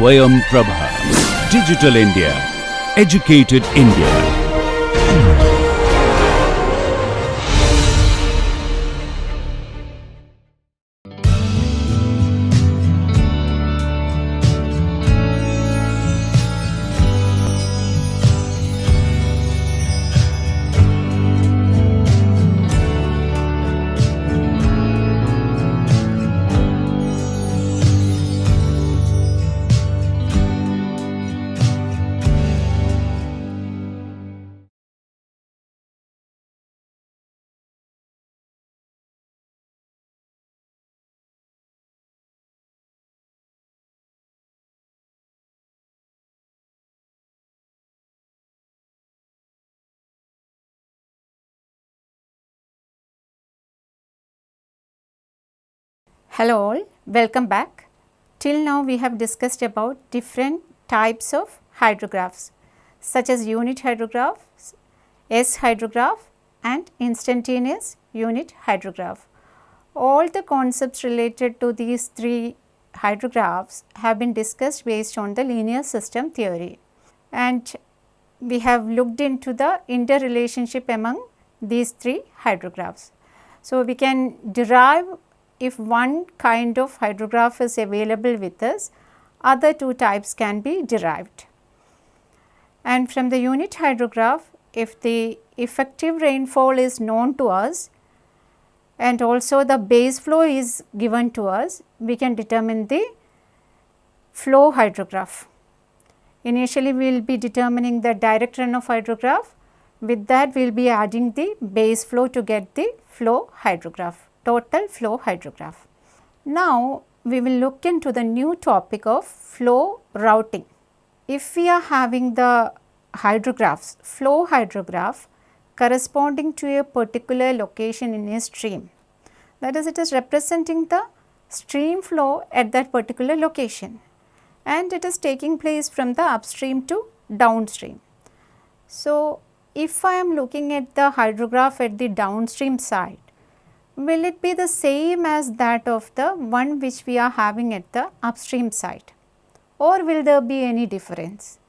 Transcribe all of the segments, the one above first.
Swayam Prabha. Digital India. Educated India. Hello all, welcome back. Till now we have discussed about different types of hydrographs such as unit hydrographs, S hydrograph and instantaneous unit hydrograph. All the concepts related to these three hydrographs have been discussed based on the linear system theory, and we have looked into the interrelationship among these three hydrographs. So, we can derive if one kind of hydrograph is available with us, other two types can be derived. And from the unit hydrograph, if the effective rainfall is known to us and also the base flow is given to us, we can determine the flow hydrograph. Initially, we will be determining the direct runoff hydrograph. With that, we will be adding the base flow to get the flow hydrograph, total flow hydrograph. Now, we will look into the new topic of flow routing. If we are having the hydrographs, flow hydrograph corresponding to a particular location in a stream, that is, it is representing the stream flow at that particular location, and it is taking place from the upstream to downstream. So, if I am looking at the hydrograph at the downstream side, will it be the same as that of the one which we are having at the upstream side, or will there be any difference?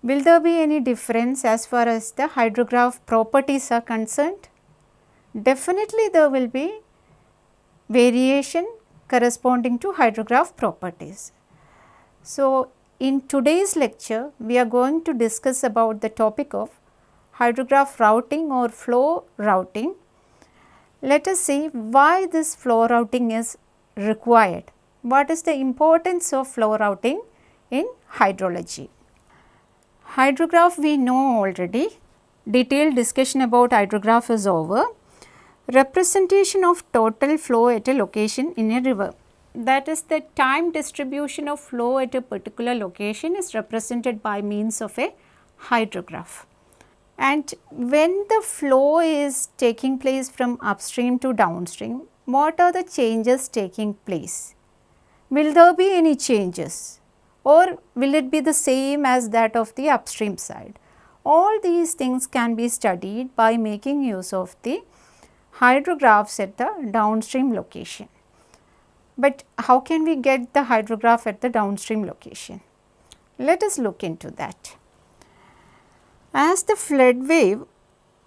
Will there be any difference as far as the hydrograph properties are concerned? Definitely there will be variation corresponding to hydrograph properties. So, in today's lecture, we are going to discuss about the topic of hydrograph routing or flow routing. Let us see why this flow routing is required. What is the importance of flow routing in hydrology? Hydrograph we know already. Detailed discussion about hydrograph is over. Representation of total flow at a location in a river. That is, the time distribution of flow at a particular location is represented by means of a hydrograph. And when the flow is taking place from upstream to downstream, what are the changes taking place? Will there be any changes, or will it be the same as that of the upstream side? All these things can be studied by making use of the hydrographs at the downstream location. But how can we get the hydrograph at the downstream location? Let us look into that. As the flood wave,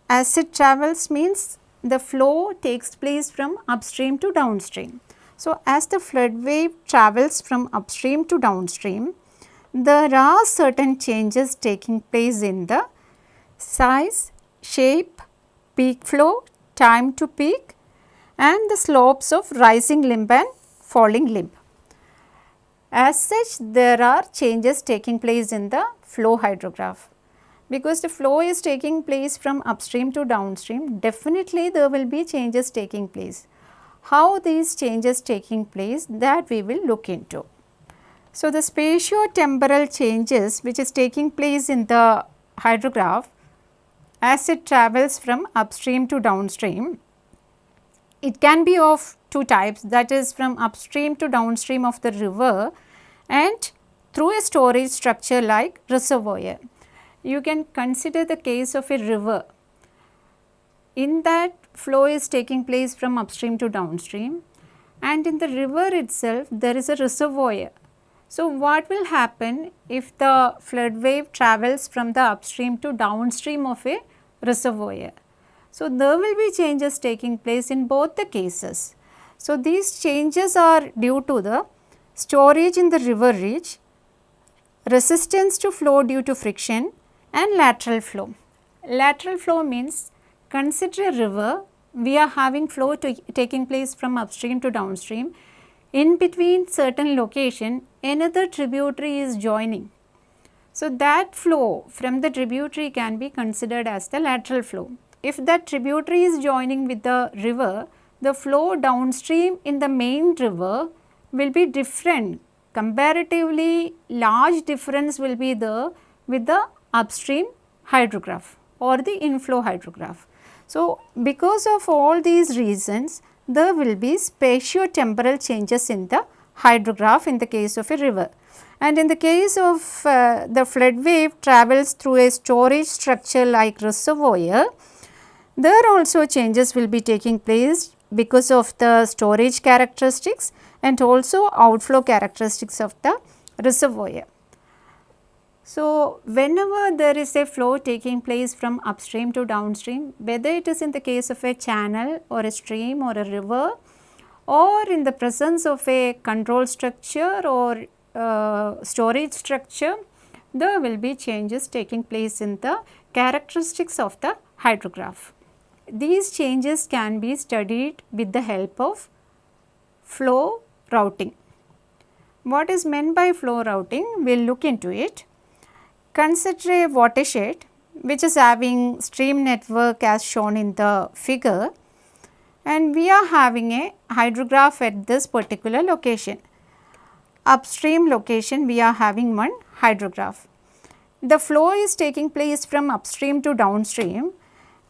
as it travels, means the flow takes place from upstream to downstream. So, as the flood wave travels from upstream to downstream, there are certain changes taking place in the size, shape, peak flow, time to peak, and the slopes of rising limb and falling limb. As such, there are changes taking place in the flow hydrograph. Because the flow is taking place from upstream to downstream, definitely there will be changes taking place. How these changes taking place, that we will look into. So, the spatio-temporal changes which is taking place in the hydrograph as it travels from upstream to downstream, it can be of two types, that is from upstream to downstream of the river and through a storage structure like reservoir. You can consider the case of a river. In that, flow is taking place from upstream to downstream, and in the river itself there is a reservoir So, what will happen if the flood wave travels from the upstream to downstream of a reservoir? So, there will be changes taking place in both the cases. So, these changes are due to the storage in the river ridge, resistance to flow due to friction, and lateral flow. Lateral flow means, consider a river, we are having flow taking place from upstream to downstream. In between certain location, another tributary is joining. So, that flow from the tributary can be considered as the lateral flow. If that tributary is joining with the river, the flow downstream in the main river will be different. Comparatively large difference will be there with the upstream hydrograph or the inflow hydrograph. So, because of all these reasons, there will be spatio-temporal changes in the hydrograph in the case of a river. And in the case of the flood wave travels through a storage structure like reservoir, there also changes will be taking place because of the storage characteristics and also outflow characteristics of the reservoir. So, whenever there is a flow taking place from upstream to downstream, whether it is in the case of a channel or a stream or a river, or in the presence of a control structure or storage structure, there will be changes taking place in the characteristics of the hydrograph. These changes can be studied with the help of flow routing. What is meant by flow routing? We will look into it. Consider a watershed which is having stream network as shown in the figure, and we are having a hydrograph at this particular location. Upstream location we are having one hydrograph. The flow is taking place from upstream to downstream,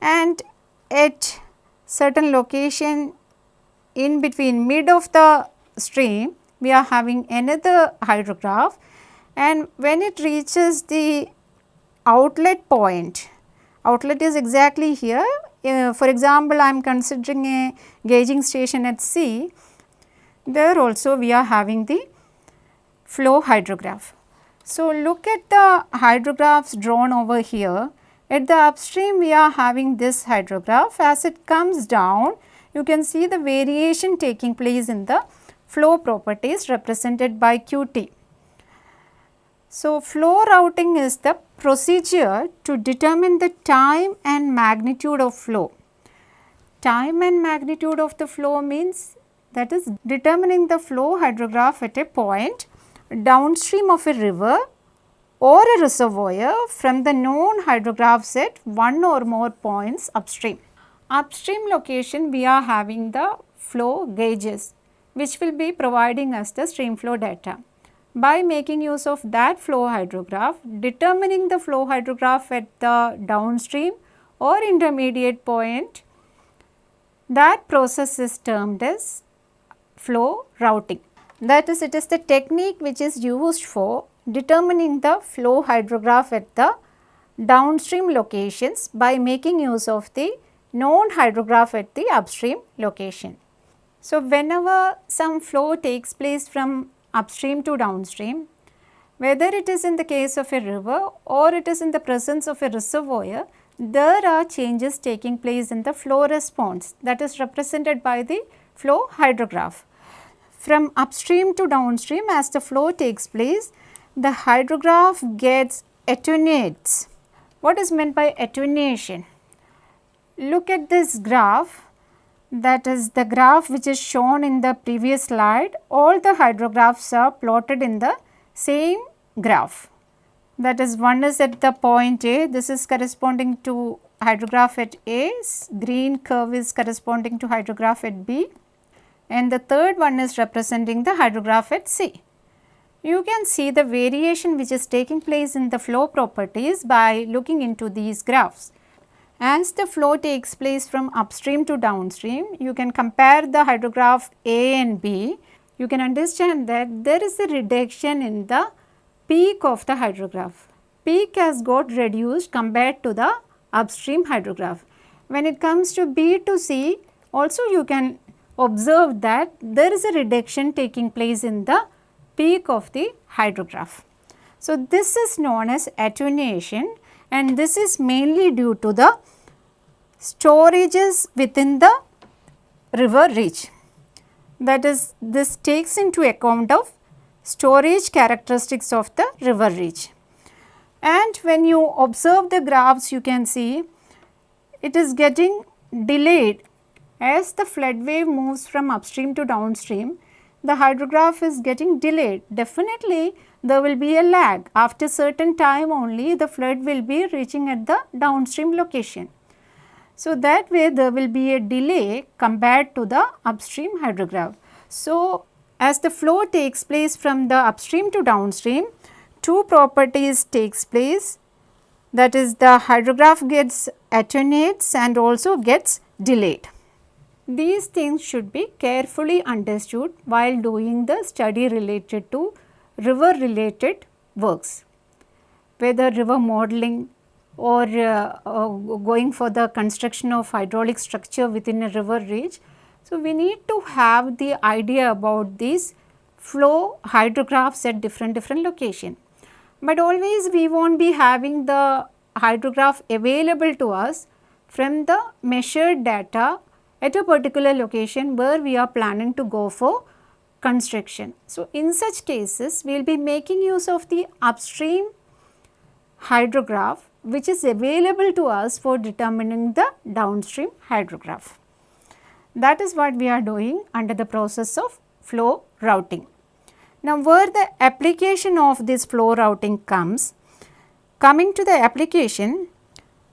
and at certain location in between mid of the stream we are having another hydrograph, and when it reaches the outlet point, outlet is exactly here. For example, I am considering a gauging station at sea, there also we are having the flow hydrograph. So, look at the hydrographs drawn over here. At the upstream we are having this hydrograph. As it comes down, you can see the variation taking place in the flow properties represented by QT. So, flow routing is the procedure to determine the time and magnitude of flow. Time and magnitude of the flow means, that is determining the flow hydrograph at a point downstream of a river or a reservoir from the known hydrographs at one or more points upstream. Upstream location we are having the flow gauges which will be providing us the stream flow data. By making use of that flow hydrograph, determining the flow hydrograph at the downstream or intermediate point, that process is termed as flow routing. That is, it is the technique which is used for determining the flow hydrograph at the downstream locations by making use of the known hydrograph at the upstream location. So, whenever some flow takes place from upstream to downstream, whether it is in the case of a river or it is in the presence of a reservoir, there are changes taking place in the flow response, that is represented by the flow hydrograph. From upstream to downstream, as the flow takes place, the hydrograph gets attenuates. What is meant by attenuation? Look at this graph, that is the graph which is shown in the previous slide. All the hydrographs are plotted in the same graph. That is, one is at the point A, this is corresponding to hydrograph at A, green curve is corresponding to hydrograph at B, and the third one is representing the hydrograph at C. You can see the variation which is taking place in the flow properties by looking into these graphs. As the flow takes place from upstream to downstream, you can compare the hydrograph A and B. You can understand that there is a reduction in the peak of the hydrograph. Peak has got reduced compared to the upstream hydrograph. When it comes to B to C, also you can observe that there is a reduction taking place in the peak of the hydrograph. So, this is known as attenuation, and this is mainly due to the storages within the river reach. That is, this takes into account of storage characteristics of the river reach. And when you observe the graphs, you can see it is getting delayed as the flood wave moves from upstream to downstream. The hydrograph is getting delayed. Definitely there will be a lag. After certain time only the flood will be reaching at the downstream location. So, that way there will be a delay compared to the upstream hydrograph. So, as the flow takes place from the upstream to downstream, two properties takes place, that is the hydrograph gets attenuates and also gets delayed. These things should be carefully understood while doing the study related to river related works, whether river modeling or going for the construction of hydraulic structure within a river reach. So, we need to have the idea about these flow hydrographs at different location. But always we will not be having the hydrograph available to us from the measured data at a particular location where we are planning to go for construction. So, in such cases we will be making use of the upstream hydrograph which is available to us for determining the downstream hydrograph. That is what we are doing under the process of flow routing. Now, where the application of this flow routing comes, coming to the application,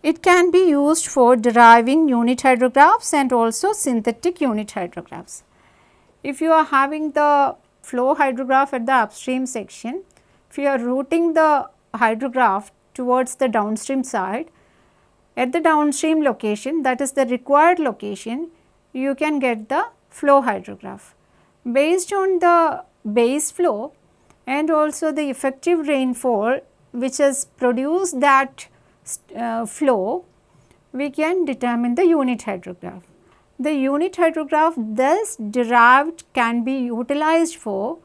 it can be used for deriving unit hydrographs and also synthetic unit hydrographs. If you are having the flow hydrograph at the upstream section, if you are routing the hydrograph towards the downstream side, at the downstream location, that is the required location, you can get the flow hydrograph. Based on the base flow and also the effective rainfall which has produced that flow, we can determine the unit hydrograph. The unit hydrograph thus derived can be utilized for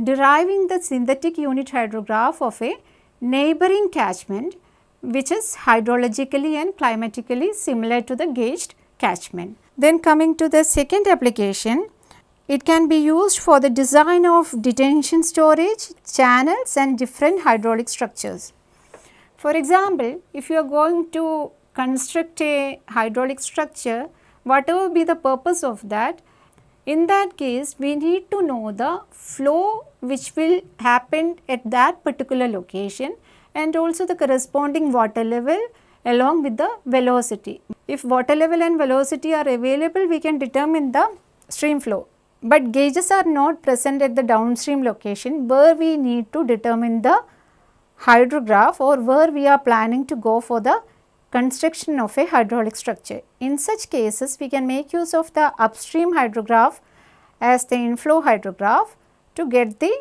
deriving the synthetic unit hydrograph of a neighboring catchment which is hydrologically and climatically similar to the gauged catchment. Then coming to the second application, it can be used for the design of detention storage, channels and different hydraulic structures. For example, if you are going to construct a hydraulic structure, whatever be the purpose of that, in that case we need to know the flow which will happen at that particular location and also the corresponding water level along with the velocity. If water level and velocity are available, we can determine the stream flow. But gauges are not present at the downstream location where we need to determine the hydrograph or where we are planning to go for the construction of a hydraulic structure. In such cases, we can make use of the upstream hydrograph as the inflow hydrograph to get the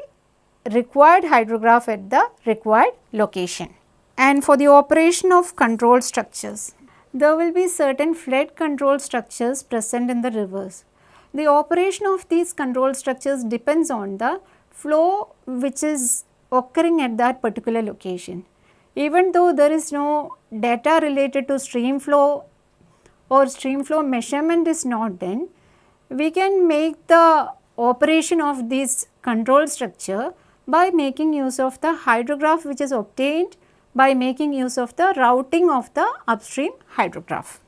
required hydrograph at the required location. And for the operation of control structures, there will be certain flood control structures present in the rivers. The operation of these control structures depends on the flow which is occurring at that particular location. Even though there is no data related to stream flow or stream flow measurement is not done, we can make the operation of this control structure by making use of the hydrograph which is obtained by making use of the routing of the upstream hydrograph.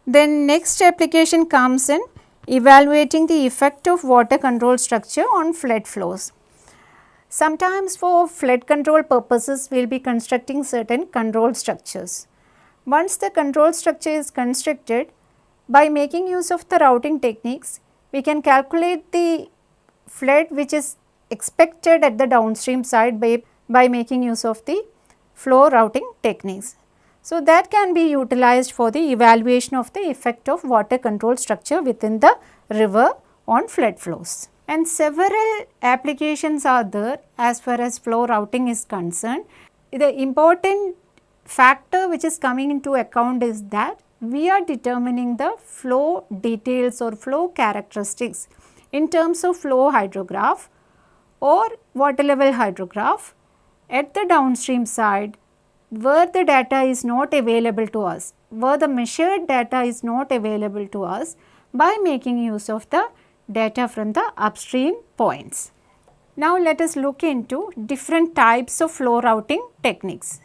Then next application comes in evaluating the effect of water control structure on flood flows. Sometimes for flood control purposes, we will be constructing certain control structures. Once the control structure is constructed, by making use of the routing techniques, we can calculate the flood which is expected at the downstream side by making use of the flow routing techniques. So, that can be utilized for the evaluation of the effect of water control structure within the river on flood flows. And several applications are there as far as flow routing is concerned. The important factor which is coming into account is that we are determining the flow details or flow characteristics in terms of flow hydrograph or water level hydrograph at the downstream side where the data is not available to us, where the measured data is not available to us, by making use of the data from the upstream points. Now let us look into different types of flow routing techniques.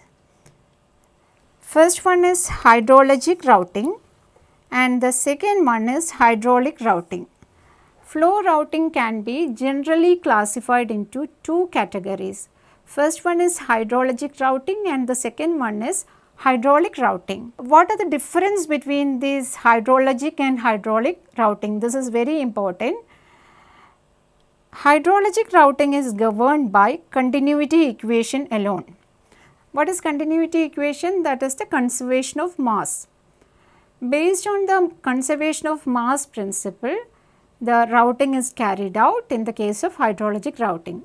First one is hydrologic routing and the second one is hydraulic routing. Flow routing can be generally classified into two categories. First one is hydrologic routing and the second one is hydraulic routing. What are the difference between this hydrologic and hydraulic routing? This is very important. Hydrologic routing is governed by continuity equation alone. What is continuity equation? That is the conservation of mass. Based on the conservation of mass principle, the routing is carried out in the case of hydrologic routing.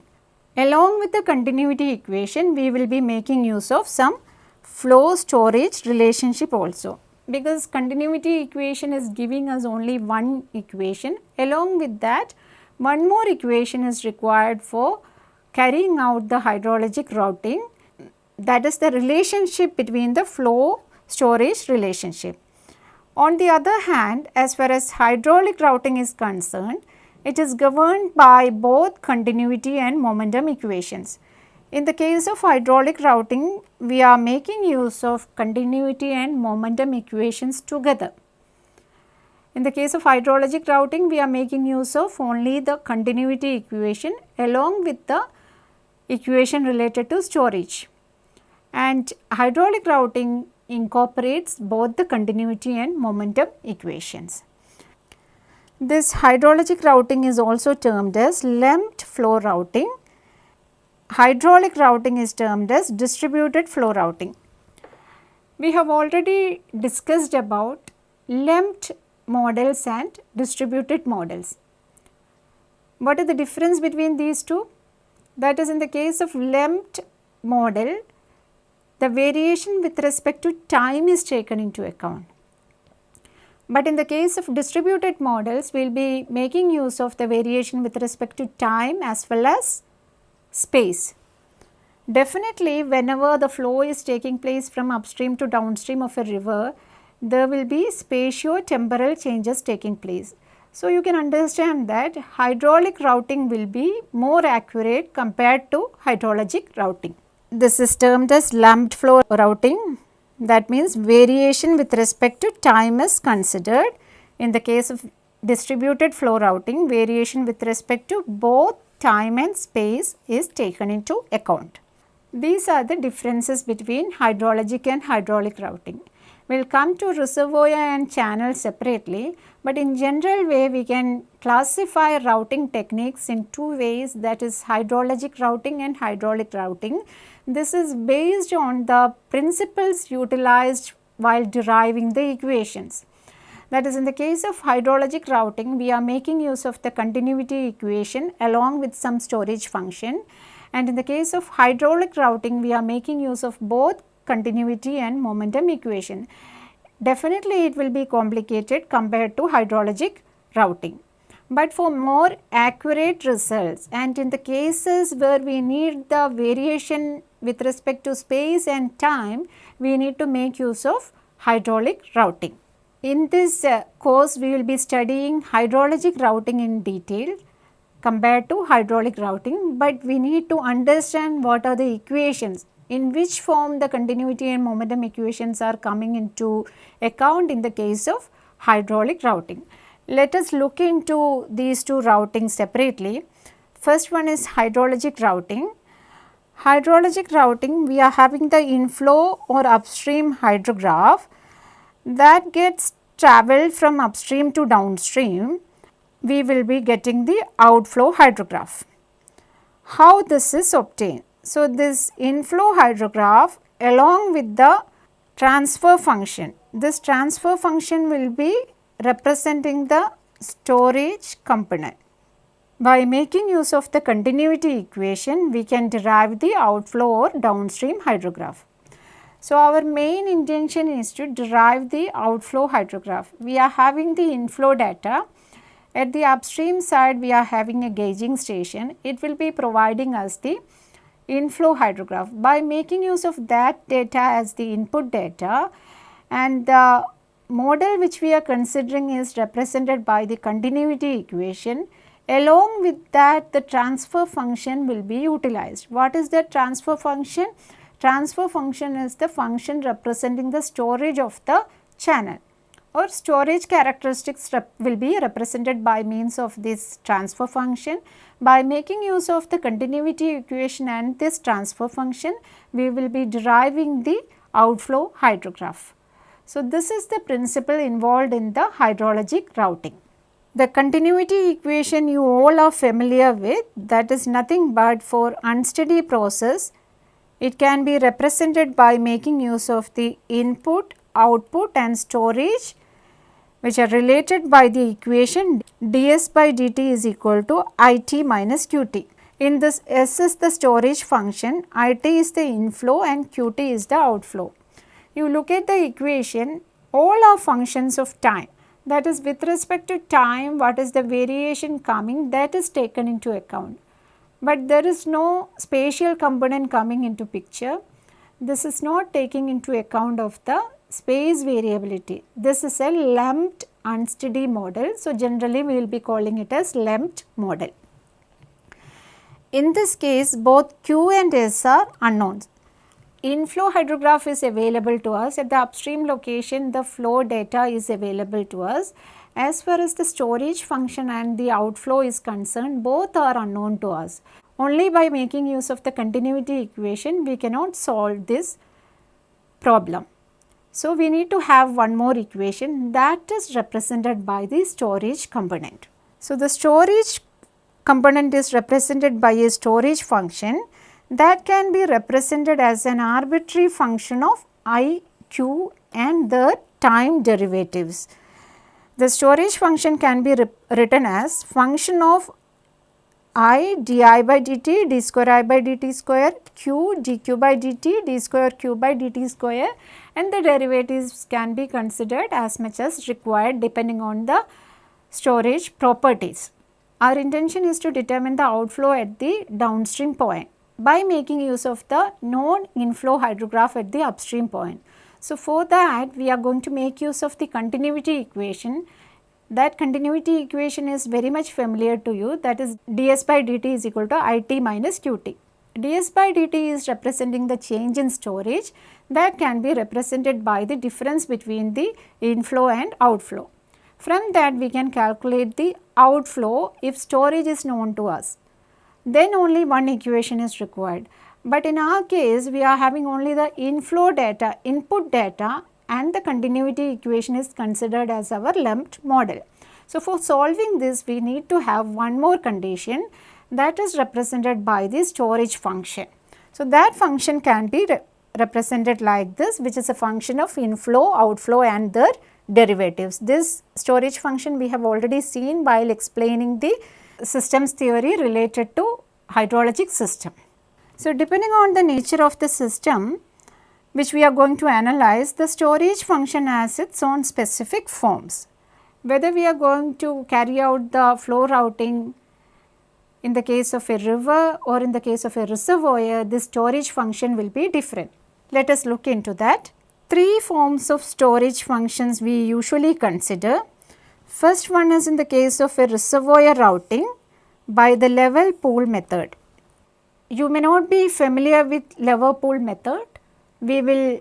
Along with the continuity equation, we will be making use of some flow storage relationship also, because continuity equation is giving us only one equation. Along with that, one more equation is required for carrying out the hydrologic routing, that is the relationship between the flow storage relationship. On the other hand, as far as hydraulic routing is concerned, it is governed by both continuity and momentum equations. In the case of hydraulic routing, we are making use of continuity and momentum equations together. In the case of hydrologic routing, we are making use of only the continuity equation along with the equation related to storage. And hydraulic routing incorporates both the continuity and momentum equations. This hydrologic routing is also termed as lumped flow routing. Hydraulic routing is termed as distributed flow routing. We have already discussed about lumped models and distributed models. What is the difference between these two? That is, in the case of lumped model, the variation with respect to time is taken into account. But in the case of distributed models, we will be making use of the variation with respect to time as well as space. Definitely, whenever the flow is taking place from upstream to downstream of a river, there will be spatio-temporal changes taking place. So, you can understand that hydraulic routing will be more accurate compared to hydrologic routing. This is termed as lumped flow routing. That means variation with respect to time is considered. In the case of distributed flow routing, variation with respect to both time and space is taken into account. These are the differences between hydrologic and hydraulic routing. We will come to reservoir and channel separately, but in general way we can classify routing techniques in two ways, that is hydrologic routing and hydraulic routing. This is based on the principles utilized while deriving the equations. That is, in the case of hydrologic routing, we are making use of the continuity equation along with some storage function, and in the case of hydraulic routing, we are making use of both continuity and momentum equation. Definitely it will be complicated compared to hydrologic routing. But for more accurate results and in the cases where we need the variation with respect to space and time, we need to make use of hydraulic routing. In this course, we will be studying hydrologic routing in detail compared to hydraulic routing, but we need to understand what are the equations, in which form the continuity and momentum equations are coming into account in the case of hydraulic routing. Let us look into these two routings separately. First one is hydrologic routing. Hydrologic routing, we are having the inflow or upstream hydrograph that gets traveled from upstream to downstream. We will be getting the outflow hydrograph. How this is obtained? So, this inflow hydrograph along with the transfer function, this transfer function will be representing the storage component. By making use of the continuity equation, we can derive the outflow or downstream hydrograph. So, our main intention is to derive the outflow hydrograph. We are having the inflow data. At the upstream side, we are having a gauging station. It will be providing us the inflow hydrograph. By making use of that data as the input data, and the model which we are considering is represented by the continuity equation. Along with that, the transfer function will be utilized. What is the transfer function? Transfer function is the function representing the storage of the channel, or storage characteristics will be represented by means of this transfer function. By making use of the continuity equation and this transfer function, we will be deriving the outflow hydrograph. So, this is the principle involved in the hydrologic routing. The continuity equation you all are familiar with, that is nothing but for unsteady process, it can be represented by making use of the input, output and storage, which are related by the equation ds by dt is equal to it minus qt. In this, S is the storage function, it is the inflow and qt is the outflow. You look at the equation, all are functions of time. That is, with respect to time, what is the variation coming, that is taken into account. But there is no spatial component coming into picture. This is not taking into account of the space variability. This is a lumped unsteady model. So, generally we will be calling it as lumped model. In this case, both Q and S are unknowns. Inflow hydrograph is available to us. At the upstream location, the flow data is available to us. As far as the storage function and the outflow is concerned, both are unknown to us. Only by making use of the continuity equation, we cannot solve this problem. So, we need to have one more equation that is represented by the storage component. So, the storage component is represented by a storage function that can be represented as an arbitrary function of I, Q and their time derivatives. The storage function can be written as function of I di by dt d square I by dt square, q dq by dt d square q by dt square, and the derivatives can be considered as much as required depending on the storage properties. Our intention is to determine the outflow at the downstream point by making use of the known inflow hydrograph at the upstream point. So, for that we are going to make use of the continuity equation. That continuity equation is very much familiar to you, that is ds by dt is equal to it minus qt. ds by dt is representing the change in storage that can be represented by the difference between the inflow and outflow. From that we can calculate the outflow if storage is known to us. Then only one equation is required. But in our case, we are having only the inflow data, input data, and the continuity equation is considered as our lumped model. So, for solving this, we need to have one more condition that is represented by the storage function. So, that function can be represented like this, which is a function of inflow, outflow and their derivatives. This storage function we have already seen while explaining the systems theory related to hydrologic system. So, depending on the nature of the system which we are going to analyze, the storage function has its own specific forms. Whether we are going to carry out the flow routing in the case of a river or in the case of a reservoir, the storage function will be different. Let us look into that. Three forms of storage functions we usually consider. First one is in the case of a reservoir routing by the level pool method. You may not be familiar with level pool method. We will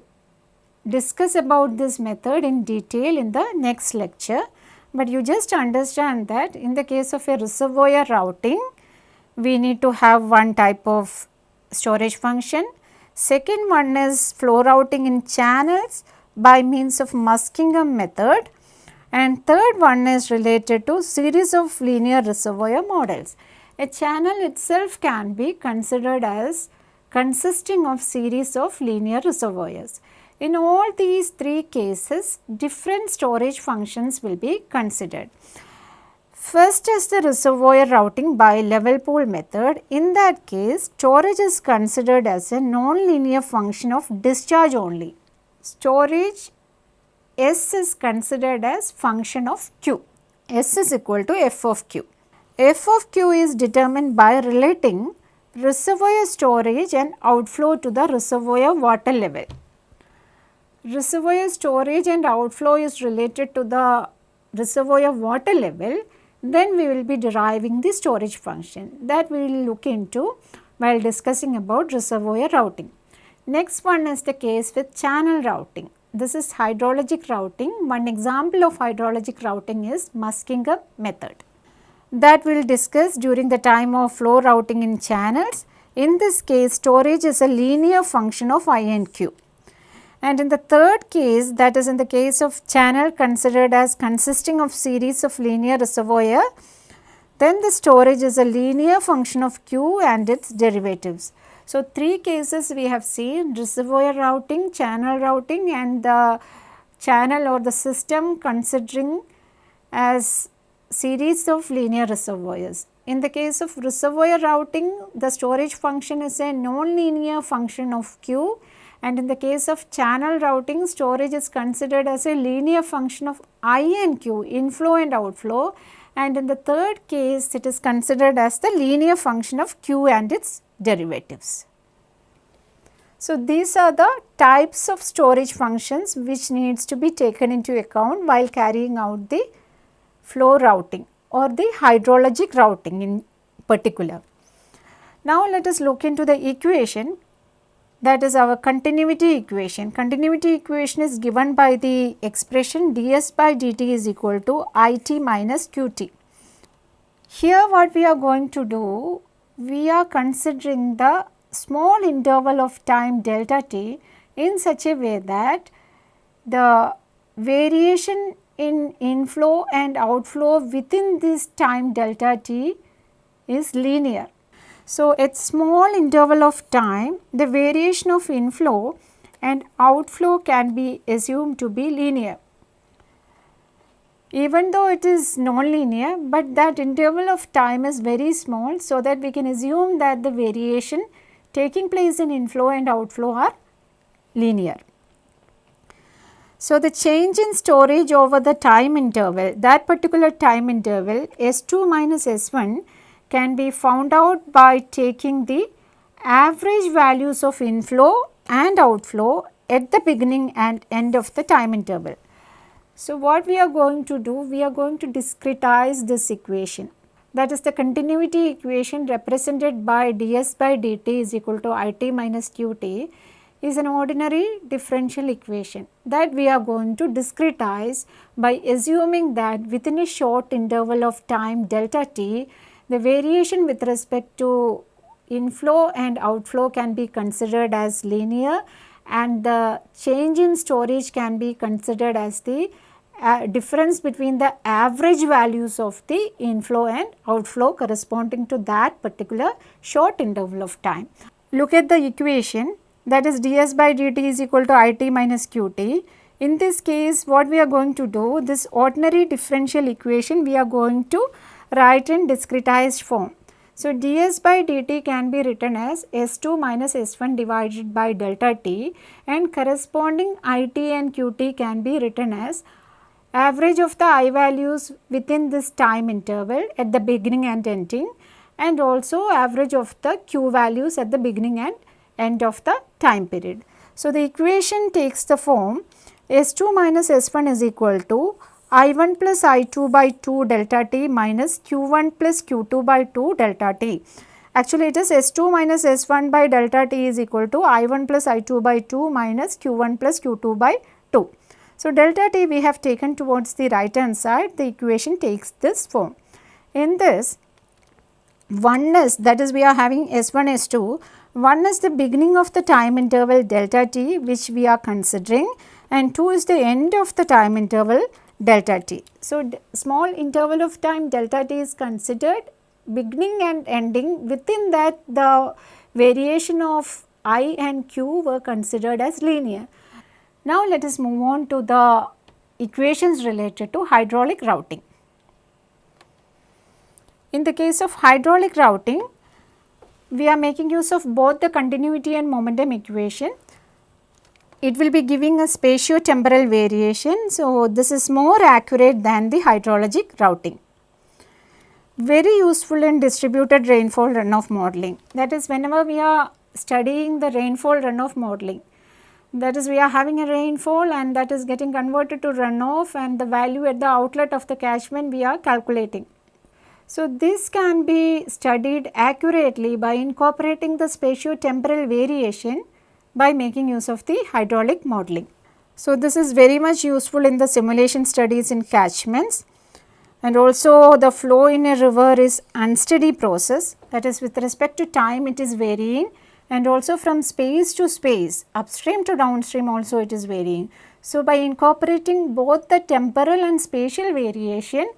discuss about this method in detail in the next lecture, but you just understand that in the case of a reservoir routing, we need to have one type of storage function. Second one is flow routing in channels by means of Muskingum method, and third one is related to series of linear reservoir models. A channel itself can be considered as consisting of series of linear reservoirs. In all these three cases, different storage functions will be considered. First is the reservoir routing by level pool method. In that case, storage is considered as a non-linear function of discharge only. Storage S is considered as function of Q. S is equal to F of Q. F of Q is determined by relating reservoir storage and outflow to the reservoir water level. Reservoir storage and outflow is related to the reservoir water level, then we will be deriving the storage function that we will look into while discussing about reservoir routing. Next one is the case with channel routing. This is hydrologic routing. One example of hydrologic routing is Muskingum method that we will discuss during the time of flow routing in channels. In this case, storage is a linear function of I and Q. And in the third case, that is in the case of channel considered as consisting of series of linear reservoir, then the storage is a linear function of Q and its derivatives. So, three cases we have seen: reservoir routing, channel routing, and the channel or the system considering as series of linear reservoirs. In the case of reservoir routing, the storage function is a non-linear function of Q, and in the case of channel routing, storage is considered as a linear function of I and Q, inflow and outflow, and in the third case it is considered as the linear function of Q and its derivatives. So, these are the types of storage functions which needs to be taken into account while carrying out the flow routing or the hydrologic routing in particular. Now, let us look into the equation, that is our continuity equation. Continuity equation is given by the expression ds by dt is equal to it minus qt. Here what we are going to do, we are considering the small interval of time delta t in such a way that the variation in inflow and outflow within this time delta t is linear. So, at small interval of time, the variation of inflow and outflow can be assumed to be linear. Even though it is non-linear, but that interval of time is very small, so that we can assume that the variation taking place in inflow and outflow are linear. So, the change in storage over the time interval, that particular time interval S2 minus S1 can be found out by taking the average values of inflow and outflow at the beginning and end of the time interval. So, what we are going to do, we are going to discretize this equation, that is the continuity equation represented by ds by dt is equal to it minus qt is an ordinary differential equation that we are going to discretize by assuming that within a short interval of time delta t, the variation with respect to inflow and outflow can be considered as linear, and the change in storage can be considered as the difference between the average values of the inflow and outflow corresponding to that particular short interval of time. Look at the equation, that is ds by dt is equal to it minus qt. In this case, what we are going to do, this ordinary differential equation we are going to write in discretized form. So, ds by dt can be written as S2 minus S1 divided by delta t, and corresponding it and qt can be written as average of the I values within this time interval at the beginning and ending, and also average of the q values at the beginning and end of the time period. So, the equation takes the form S2 minus S1 is equal to I1 plus I2 by 2 delta t minus Q1 plus Q2 by 2 delta t. Actually, it is S2 minus S1 by delta t is equal to I1 plus I2 by 2 minus Q1 plus Q2 by 2. So, delta t we have taken towards the right hand side, the equation takes this form. In this, 1 is, that is we are having S1, S2, 1 is the beginning of the time interval delta t which we are considering, and 2 is the end of the time interval delta t. So, small interval of time delta t is considered, beginning and ending, within that the variation of I and q were considered as linear. Now, let us move on to the equations related to hydraulic routing. In the case of hydraulic routing, we are making use of both the continuity and momentum equation. it will be giving a spatio-temporal variation. So, this is more accurate than the hydrologic routing. Very useful in distributed rainfall runoff modeling. That is, whenever we are studying the rainfall runoff modeling, that is, we are having a rainfall and that is getting converted to runoff, and the value at the outlet of the catchment we are calculating. So, this can be studied accurately by incorporating the spatio-temporal variation by making use of the hydraulic modeling. So, this is very much useful in the simulation studies in catchments, and also the flow in a river is unsteady process, that is, with respect to time it is varying, and also from space to space, upstream to downstream also it is varying. So, by incorporating both the temporal and spatial variation,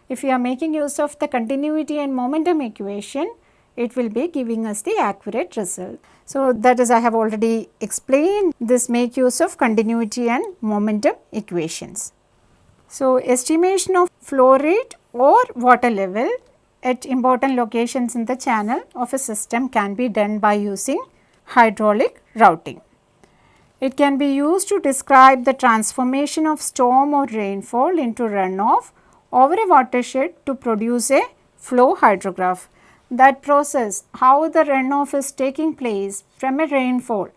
if we are making use of the continuity and momentum equation, it will be giving us the accurate result. So, that is, I have already explained this make use of continuity and momentum equations. So, estimation of flow rate or water level at important locations in the channel of a system can be done by using hydraulic routing. It can be used to describe the transformation of storm or rainfall into runoff over a watershed to produce a flow hydrograph. That process, how the runoff is taking place from a rainfall.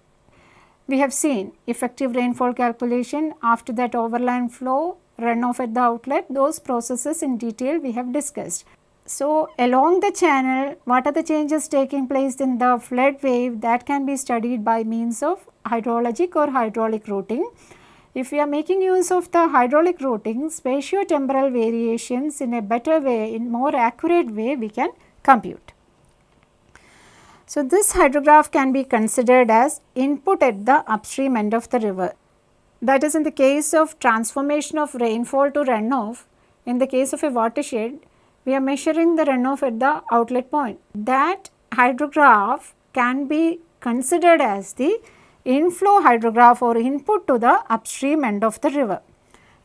We have seen effective rainfall calculation, after that overland flow, runoff at the outlet, those processes in detail we have discussed. So, along the channel, what are the changes taking place in the flood wave, that can be studied by means of hydrologic or hydraulic routing. If we are making use of the hydraulic routing, spatio-temporal variations in a better way, in more accurate way we can compute. So, this hydrograph can be considered as input at the upstream end of the river. That is, in the case of transformation of rainfall to runoff, in the case of a watershed, we are measuring the runoff at the outlet point. That hydrograph can be considered as the inflow hydrograph or input to the upstream end of the river,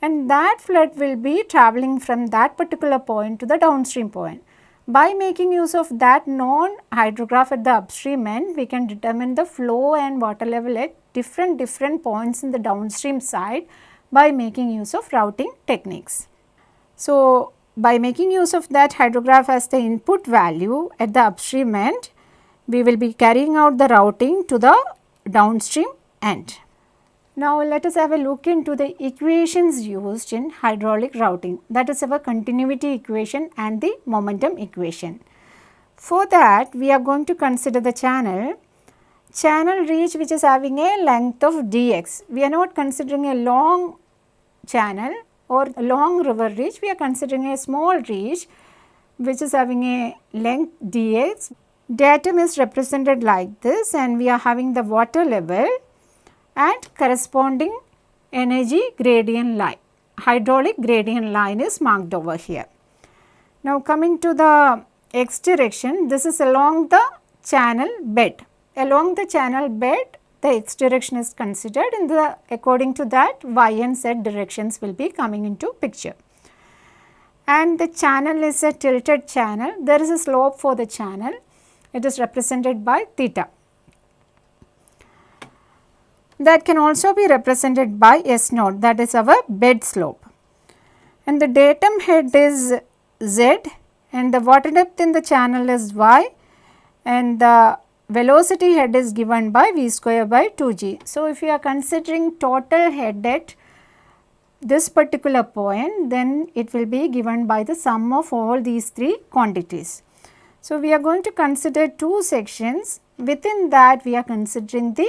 and that flood will be travelling from that particular point to the downstream point. By making use of that known hydrograph at the upstream end, we can determine the flow and water level at different points in the downstream side by making use of routing techniques. So, by making use of that hydrograph as the input value at the upstream end, we will be carrying out the routing to the downstream end. Now, let us have a look into the equations used in hydraulic routing, that is our continuity equation and the momentum equation. For that, we are going to consider the channel reach which is having a length of dx. We are not considering a long channel or a long river reach, we are considering a small reach which is having a length dx. Datum is represented like this, and we are having the water level and corresponding energy gradient line. Hydraulic gradient line is marked over here. Now, coming to the x direction, this is along the channel bed. Along the channel bed, the x direction is considered, and according to that y and z directions will be coming into picture. And the channel is a tilted channel. There is a slope for the channel. It is represented by theta. That can also be represented by S naught, that is our bed slope. And the datum head is Z, and the water depth in the channel is Y, and the velocity head is given by V square by 2G. So, if you are considering total head at this particular point, then it will be given by the sum of all these three quantities. So, we are going to consider two sections. Within that, we are considering the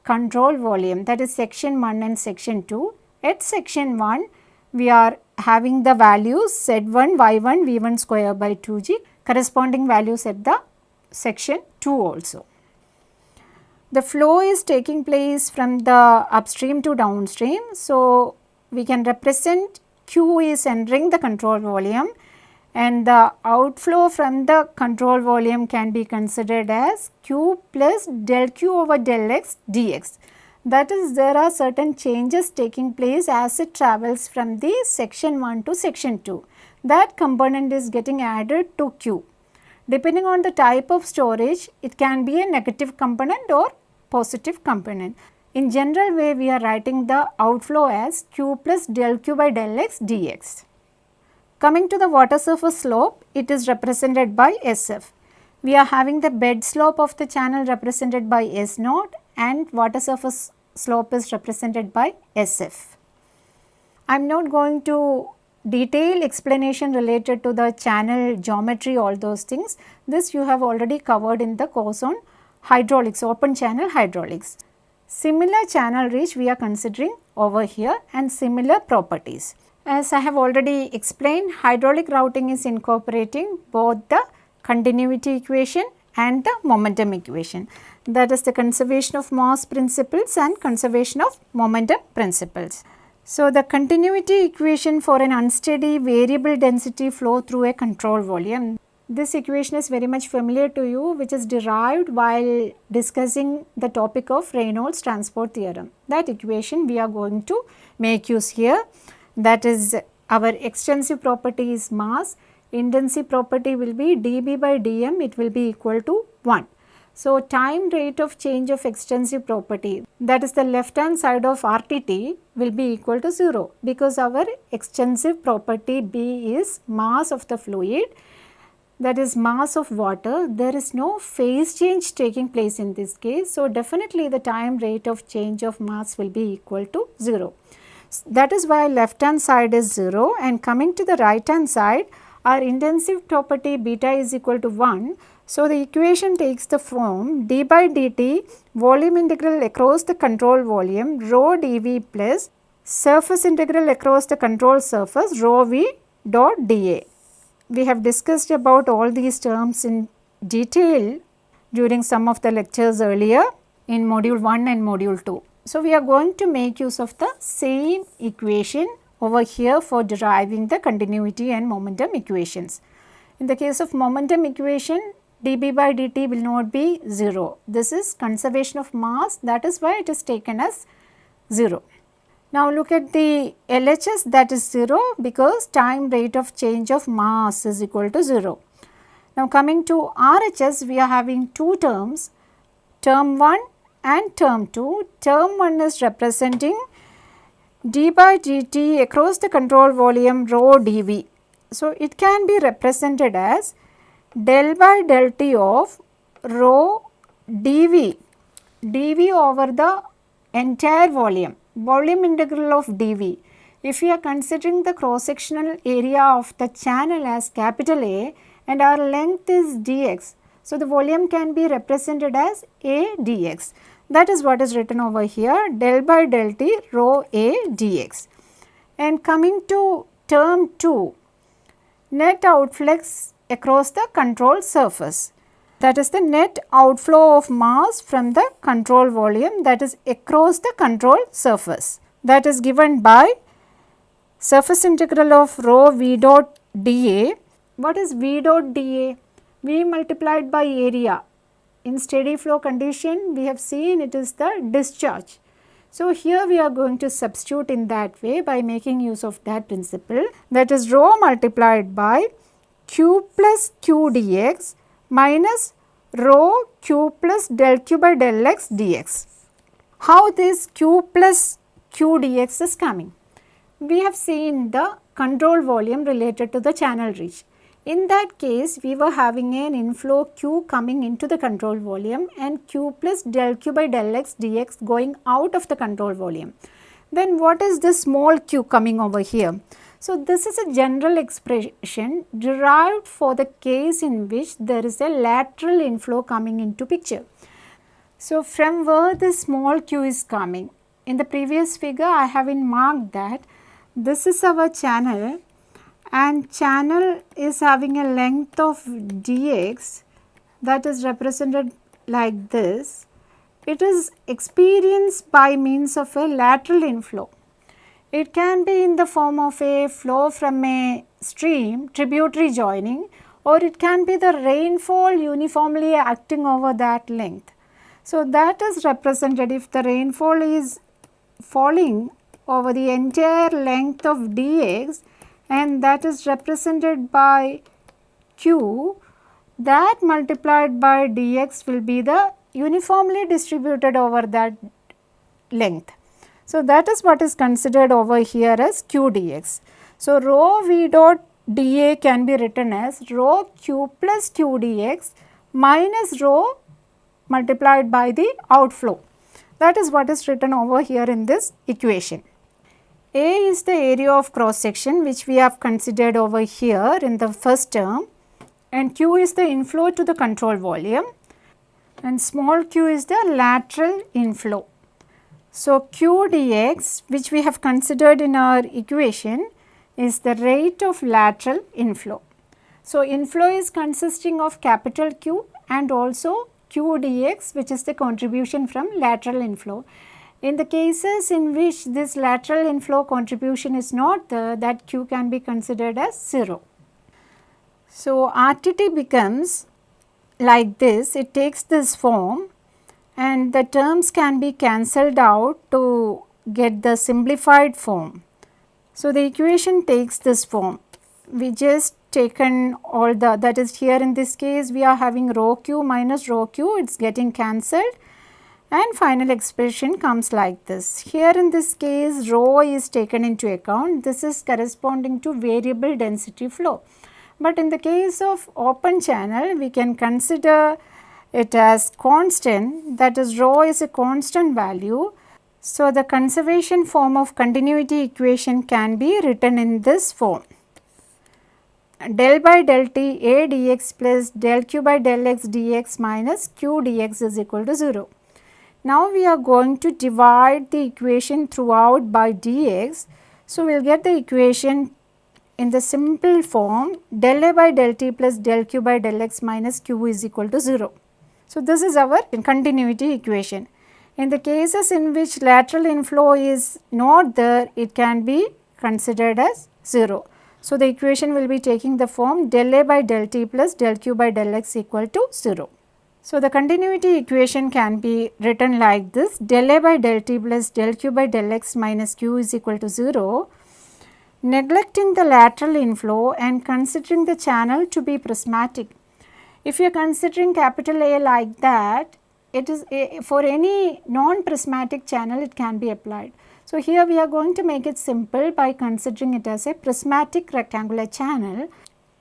control volume, that is section 1 and section 2. At section 1, we are having the values Z1, Y1, V1 square by 2G, corresponding values at the section 2 also. The flow is taking place from the upstream to downstream. So, we can represent Q is entering the control volume, and the outflow from the control volume can be considered as Q plus del Q over del X dx. That is, there are certain changes taking place as it travels from the section 1 to section 2. That component is getting added to Q. Depending on the type of storage, it can be a negative component or positive component. In general way, we are writing the outflow as Q plus del Q by del x dx. Coming to the water surface slope, it is represented by SF. We are having the bed slope of the channel represented by S naught and water surface slope is represented by SF. I am not going to detail explanation related to the channel geometry, all those things. This you have already covered in the course on hydraulics, open channel hydraulics. Similar channel reach we are considering over here and similar properties. As I have already explained, hydraulic routing is incorporating both the continuity equation and the momentum equation. That is the conservation of mass principles and conservation of momentum principles. So, the continuity equation for an unsteady variable density flow through a control volume. This equation is very much familiar to you, which is derived while discussing the topic of Reynolds transport theorem. That equation we are going to make use here. That is, our extensive property is mass, intensive property will be dB by dm, it will be equal to 1. So, time rate of change of extensive property, that is the left hand side of RTT, will be equal to 0 because our extensive property B is mass of the fluid, that is mass of water. There is no phase change taking place in this case. So, definitely the time rate of change of mass will be equal to 0. That is why left hand side is 0, and coming to the right hand side, our intensive property beta is equal to 1. So, the equation takes the form d by dt volume integral across the control volume rho dV plus surface integral across the control surface rho v dot dA. We have discussed about all these terms in detail during some of the lectures earlier in module 1 and module 2. So, we are going to make use of the same equation over here for deriving the continuity and momentum equations. In the case of momentum equation, dB by dt will not be 0. This is conservation of mass, that is why it is taken as 0. Now, look at the LHS, that is 0 because time rate of change of mass is equal to 0. Now, coming to RHS, we are having two terms, term 1 and term 2. Term 1 is representing d by dt across the control volume rho dV. So, it can be represented as del by del T of rho dV, dV over the entire volume, volume integral of dV. If we are considering the cross sectional area of the channel as capital A and our length is dx, so the volume can be represented as A dx. That is what is written over here, del by del T rho A dx. And coming to term 2, net outflux across the control surface, that is the net outflow of mass from the control volume, that is across the control surface, that is given by surface integral of rho v dot dA. What is v dot dA? V multiplied by area. In steady flow condition, we have seen it is the discharge. So, here we are going to substitute in that way by making use of that principle, that is rho multiplied by q plus q dx minus rho q plus del q by del x dx. How this q plus q dx is coming? We have seen the control volume related to the channel reach. In that case, we were having an inflow q coming into the control volume and q plus del q by del x dx going out of the control volume. Then what is this small q coming over here? So, this is a general expression derived for the case in which there is a lateral inflow coming into picture. So, from where this small q is coming? In the previous figure, I have marked that this is our channel and channel is having a length of dx that is represented like this. It is experienced by means of a lateral inflow. It can be in the form of a flow from a stream, tributary joining, or it can be the rainfall uniformly acting over that length. So, that is represented if the rainfall is falling over the entire length of dx and that is represented by q, that multiplied by dx will be the uniformly distributed over that length. So, that is what is considered over here as q dx. So, rho v dot dA can be written as rho q plus q dx minus rho multiplied by the outflow. That is what is written over here in this equation. A is the area of cross section which we have considered over here in the first term, and Q is the inflow to the control volume, and small q is the lateral inflow. So, q dx, which we have considered in our equation, is the rate of lateral inflow. So, inflow is consisting of capital Q and also q dx, which is the contribution from lateral inflow. In the cases in which this lateral inflow contribution is not there, that q can be considered as 0. So, RTT becomes like this, it takes this form, and the terms can be cancelled out to get the simplified form. So, the equation takes this form. We just taken all the, that is here in this case we are having rho q minus rho q, it is getting cancelled, and final expression comes like this. Here in this case rho is taken into account, this is corresponding to variable density flow. But in the case of open channel, we can consider it as constant, that is rho is a constant value. So, the conservation form of continuity equation can be written in this form: del by del t A dx plus del q by del x dx minus q dx is equal to 0. Now, we are going to divide the equation throughout by dx. So, we will get the equation in the simple form del A by del t plus del q by del x minus q is equal to 0. So, this is our continuity equation. In the cases in which lateral inflow is not there, it can be considered as 0. So, the equation will be taking the form del A by del t plus del q by del x equal to 0. So, the continuity equation can be written like this: del A by del t plus del q by del x minus q is equal to 0. Neglecting the lateral inflow and considering the channel to be prismatic. If you are considering capital A like that, it is for any non-prismatic channel it can be applied. So, here we are going to make it simple by considering it as a prismatic rectangular channel.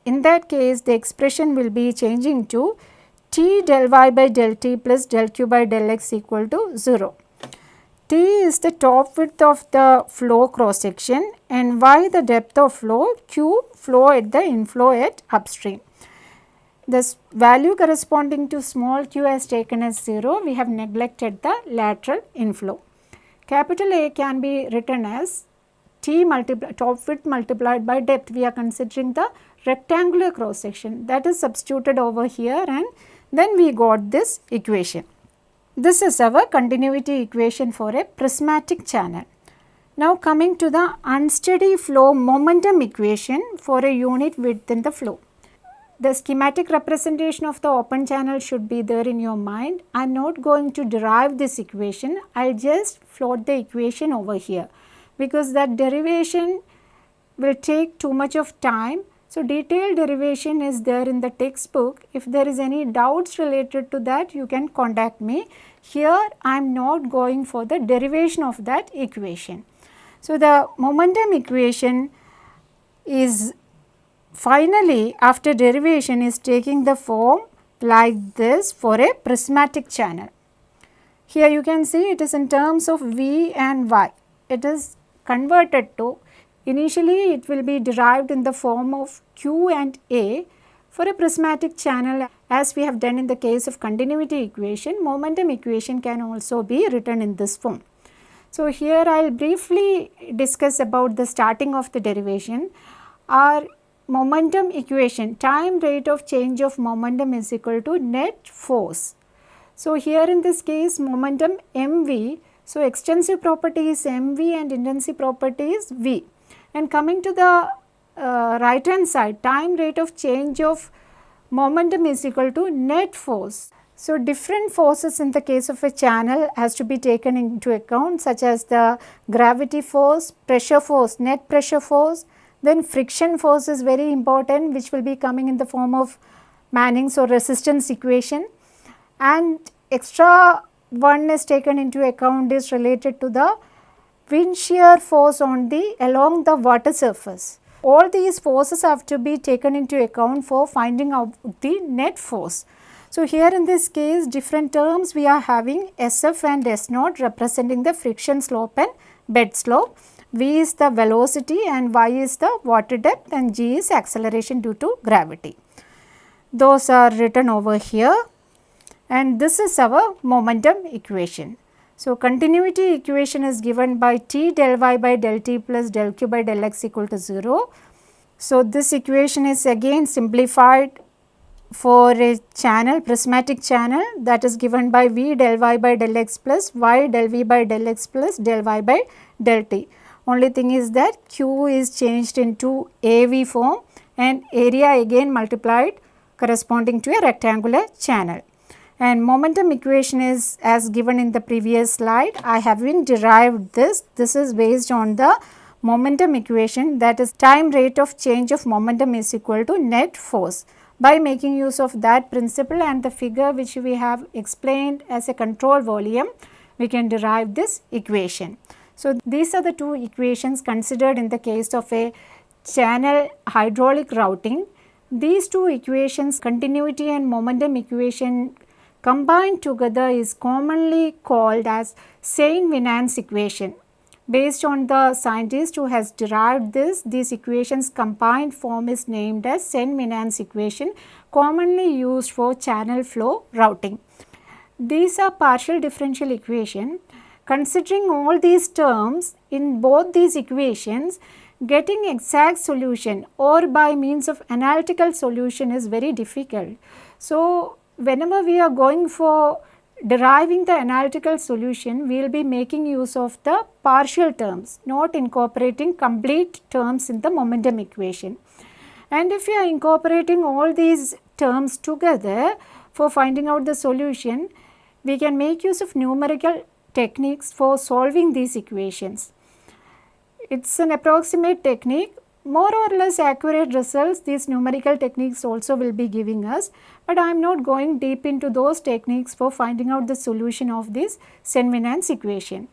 In that case, the expression will be changing to T del y by del t plus del q by del x equal to 0. T is the top width of the flow cross section and y the depth of flow, q flow at the inflow at upstream. This value corresponding to small q is taken as 0, we have neglected the lateral inflow. Capital A can be written as T top width multiplied by depth. We are considering the rectangular cross section, that is substituted over here, and then we got this equation. This is our continuity equation for a prismatic channel. Now, coming to the unsteady flow momentum equation for a unit width in the flow. The schematic representation of the open channel should be there in your mind. I am not going to derive this equation, I will just float the equation over here, because that derivation will take too much of time. So, detailed derivation is there in the textbook. If there is any doubts related to that, you can contact me. Here I am not going for the derivation of that equation. So, the momentum equation is finally after derivation is taking the form like this for a prismatic channel. Here you can see it is in terms of V and Y. It is converted to, initially it will be derived in the form of Q and A. For a prismatic channel, as we have done in the case of continuity equation, momentum equation can also be written in this form. So, here I will briefly discuss about the starting of the derivation. Our momentum equation, time rate of change of momentum is equal to net force. So, here in this case momentum mv, so extensive property is mv and intensive property is v. And coming to the right hand side, time rate of change of momentum is equal to net force. So, different forces in the case of a channel has to be taken into account, such as the gravity force, pressure force, net pressure force. Then friction force is very important, which will be coming in the form of Manning's or resistance equation, and extra one is taken into account is related to the wind shear force on the along the water surface. All these forces have to be taken into account for finding out the net force. So, here in this case different terms we are having SF and S0 representing the friction slope and bed slope, V is the velocity and Y is the water depth and G is acceleration due to gravity. Those are written over here and this is our momentum equation. So, continuity equation is given by T del Y by del T plus del Q by del X equal to 0. So, this equation is again simplified for a channel, prismatic channel, that is given by V del Y by del X plus Y del V by del X plus del Y by del T. Only thing is that Q is changed into AV form and area again multiplied corresponding to a rectangular channel. And momentum equation is as given in the previous slide. I have been derived this. This is based on the momentum equation, that is time rate of change of momentum is equal to net force. By making use of that principle and the figure which we have explained as a control volume, we can derive this equation. So, these are the two equations considered in the case of a channel hydraulic routing. These two equations, continuity and momentum equation combined together, is commonly called as Saint-Venant's equation. Based on the scientist who has derived this, these equations combined form is named as Saint-Venant's equation, commonly used for channel flow routing. These are partial differential equation. Considering all these terms in both these equations, getting exact solution or by means of analytical solution is very difficult. So, whenever we are going for deriving the analytical solution, we will be making use of the partial terms, not incorporating complete terms in the momentum equation. And if we are incorporating all these terms together for finding out the solution, we can make use of numerical techniques for solving these equations. It is an approximate technique. More or less accurate results these numerical techniques also will be giving us, but I am not going deep into those techniques for finding out the solution of this Saint-Venant's equation.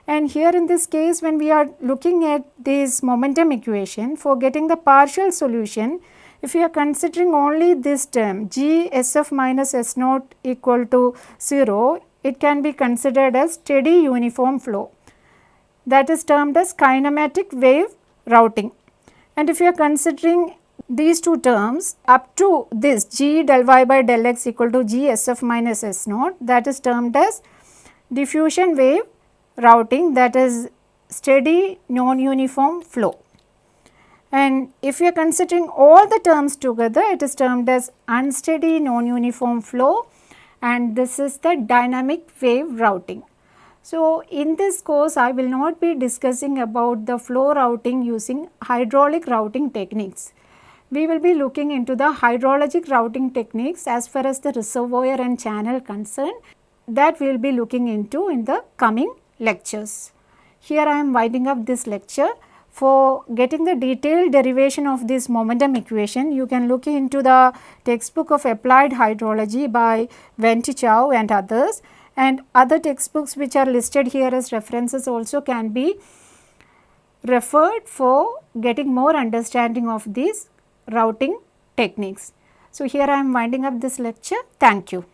And here in this case, when we are looking at this momentum equation, for getting the partial solution, if we are considering only this term G SF minus S0 equal to 0, it can be considered as steady uniform flow, that is termed as kinematic wave routing. And if you are considering these two terms up to this G del Y by del X equal to G SF minus S0, that is termed as diffusion wave routing, that is steady non-uniform flow. And if you are considering all the terms together, it is termed as unsteady non-uniform flow, and this is the dynamic wave routing. So, in this course I will not be discussing about the flow routing using hydraulic routing techniques. We will be looking into the hydrologic routing techniques as far as the reservoir and channel concerned, that we will be looking into in the coming lectures. Here I am winding up this lecture. For getting the detailed derivation of this momentum equation, you can look into the textbook of Applied Hydrology by Ventichow and others. And other textbooks which are listed here as references also can be referred for getting more understanding of these routing techniques. So, here I am winding up this lecture. Thank you.